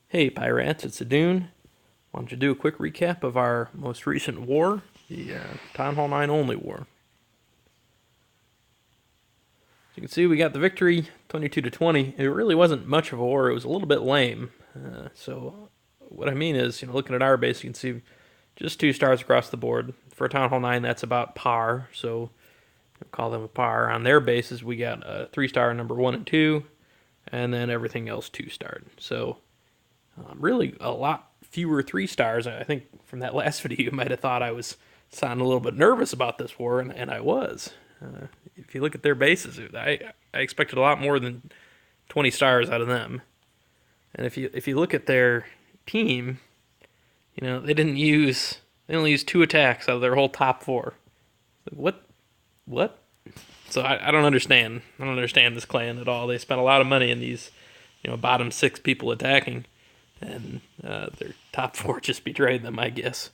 Hey Pirates, it's th9. Wanted to do a quick recap of our most recent war, the Town Hall 9 only war. As you can see, we got the victory, 22-20. It really wasn't much of a war. It was a little bit lame. So what I mean is, looking at our base, you can see just 2 stars across the board. For a Town Hall 9, that's about par. So we'll call them a par. On their bases, we got a 3-star number 1 and 2, and then everything else 2-starred. So really a lot fewer 3 stars. I think from that last video, you might have thought I was sounding a little bit nervous about this war, and I was. If you look at their bases, I expected a lot more than 20 stars out of them. And if you look at their team, they only used 2 attacks out of their whole top 4. What? So I don't understand. I don't understand this clan at all. They spent a lot of money in these, bottom 6 people attacking, and their top 4 just betrayed them, I guess.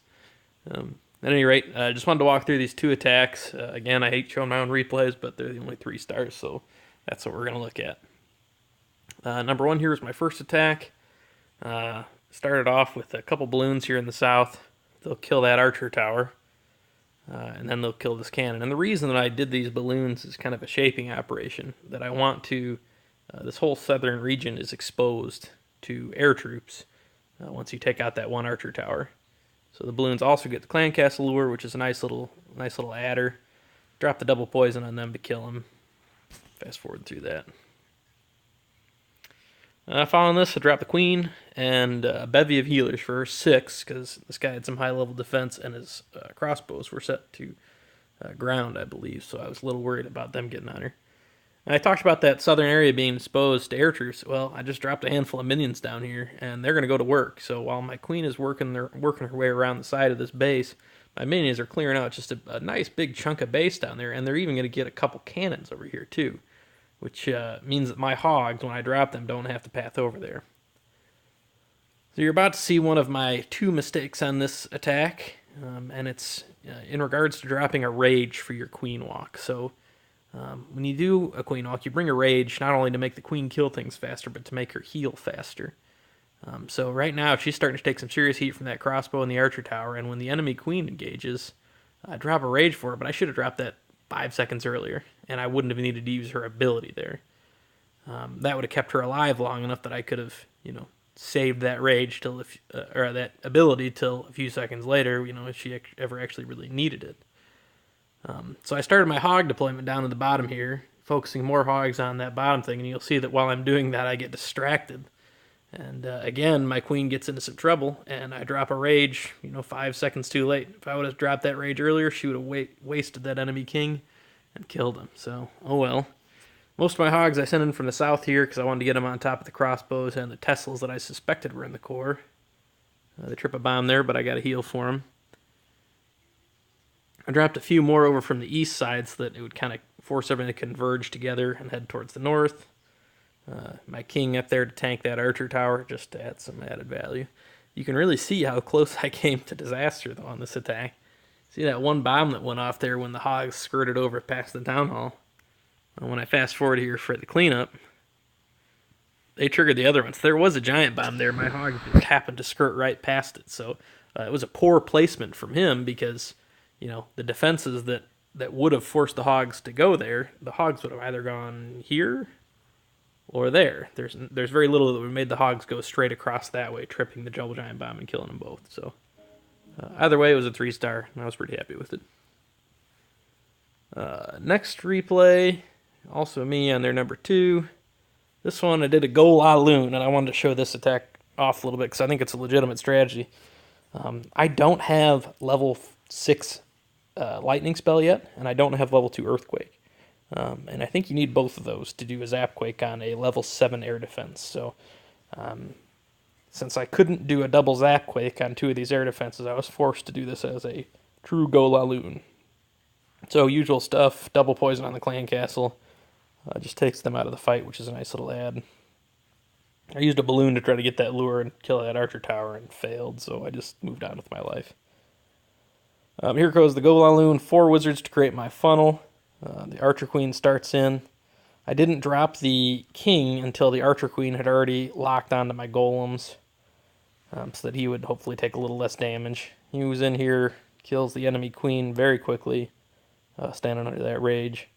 At any rate, I just wanted to walk through these 2 attacks. Again, I hate showing my own replays, but they're the only 3 stars, so that's what we're going to look at. Number 1 here is my first attack. Started off with a couple balloons here in the south. They'll kill that archer tower, and then they'll kill this cannon. And the reason that I did these balloons is kind of a shaping operation, that I want to, this whole southern region is exposed to air troops once you take out that one archer tower. So the balloons also get the clan castle lure, which is a nice little adder. Drop the double poison on them to kill them. Fast forward through that. Following this, I dropped the queen and a bevy of healers for her 6, because this guy had some high level defense and his crossbows were set to ground, I believe. So I was a little worried about them getting on her. And I talked about that southern area being exposed to air troops. Well, I just dropped a handful of minions down here, and they're going to go to work. So while my queen is working her way around the side of this base, my minions are clearing out just a nice big chunk of base down there, and they're even going to get a couple cannons over here too, which means that my hogs, when I drop them, don't have to path over there. So you're about to see one of my 2 mistakes on this attack, and it's in regards to dropping a rage for your queen walk. So when you do a queen walk, you bring a rage not only to make the queen kill things faster, but to make her heal faster. So right now, she's starting to take some serious heat from that crossbow and the archer tower, and when the enemy queen engages, I drop a rage for her, but I should have dropped that 5 seconds earlier, and I wouldn't have needed to use her ability there. That would have kept her alive long enough that I could have, saved that rage or that ability till a few seconds later, if she ever actually really needed it. So I started my hog deployment down at the bottom here, focusing more hogs on that bottom thing, and you'll see that while I'm doing that, I get distracted. And again, my queen gets into some trouble, and I drop a rage, 5 seconds too late. If I would have dropped that rage earlier, she would have wasted that enemy king and killed him. So, oh well. Most of my hogs I sent in from the south here because I wanted to get them on top of the crossbows and the Teslas that I suspected were in the core. They trip a bomb there, but I got a heal for them. I dropped a few more over from the east side so that it would kind of force everything to converge together and head towards the north. My king up there to tank that archer tower just to add some added value. You can really see how close I came to disaster, though, on this attack. See that one bomb that went off there when the hogs skirted over past the town hall? Well, when I fast forward here for the cleanup, they triggered the other ones. There was a giant bomb there. My hog just happened to skirt right past it. So it was a poor placement from him because, the defenses that would have forced the hogs to go there, the hogs would have either gone here or there. There's very little that would have made the hogs go straight across that way, tripping the double giant bomb and killing them both. So either way, it was a 3-star, and I was pretty happy with it. Next replay, also me on their number 2. This one I did a go la loon, and I wanted to show this attack off a little bit because I think it's a legitimate strategy. I don't have level 6 lightning spell yet, and I don't have level 2 earthquake. And I think you need both of those to do a Zapquake on a level 7 air defense. So since I couldn't do a double Zapquake on 2 of these air defenses, I was forced to do this as a true go la loon. So usual stuff, double poison on the clan castle, just takes them out of the fight, which is a nice little add. I used a balloon to try to get that lure and kill that archer tower and failed, so I just moved on with my life. Here goes the Golaloon, 4 wizards to create my funnel. The Archer Queen starts in. I didn't drop the king until the Archer Queen had already locked onto my golems. so that he would hopefully take a little less damage. He moves in here, kills the enemy queen very quickly, standing under that rage.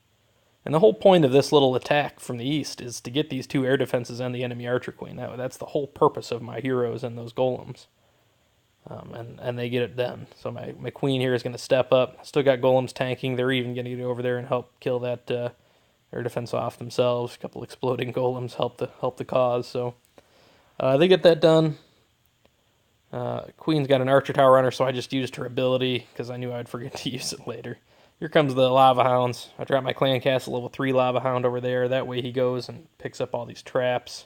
And the whole point of this little attack from the east is to get these 2 air defenses on the enemy archer queen. That's the whole purpose of my heroes and those golems. And they get it done. So my queen here is going to step up. Still got golems tanking. They're even going to get over there and help kill that air defense off themselves. A couple exploding golems help the cause. So they get that done. Queen's got an archer tower on her, so I just used her ability because I knew I'd forget to use it later. Here comes the lava hounds. I drop my clan castle level 3 lava hound over there. That way he goes and picks up all these traps.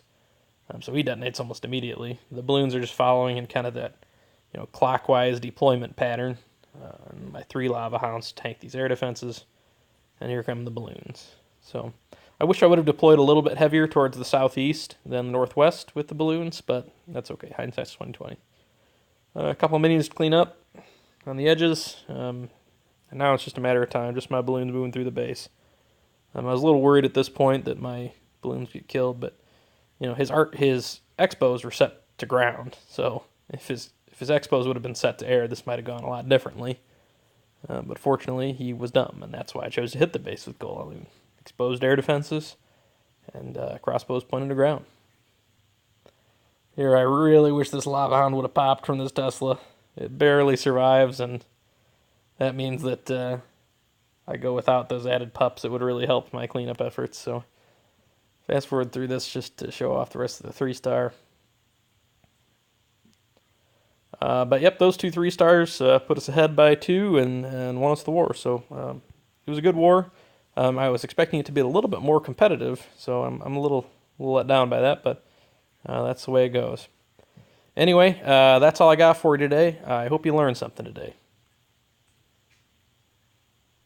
So he detonates almost immediately. The balloons are just following in kind of that clockwise deployment pattern. And my 3 lava hounds tank these air defenses. And here come the balloons. So I wish I would have deployed a little bit heavier towards the southeast than the northwest with the balloons, but that's okay. Hindsight's 2020. A couple of minions to clean up on the edges. And now it's just a matter of time, just my balloons moving through the base. I was a little worried at this point that my balloons get killed, but his expos were set to ground, so if his expos would have been set to air, this might have gone a lot differently. But fortunately, he was dumb, and that's why I chose to hit the base with golem. Exposed air defenses, and crossbows pointed to ground. Here, I really wish this lava hound would have popped from this Tesla. It barely survives, and that means that I go without those added pups. It would really help my cleanup efforts. So fast forward through this just to show off the rest of the 3-star. But yep, those 2 3-stars put us ahead by 2 and won us the war. So it was a good war. I was expecting it to be a little bit more competitive, so I'm a little let down by that, but that's the way it goes. Anyway, that's all I got for you today. I hope you learned something today.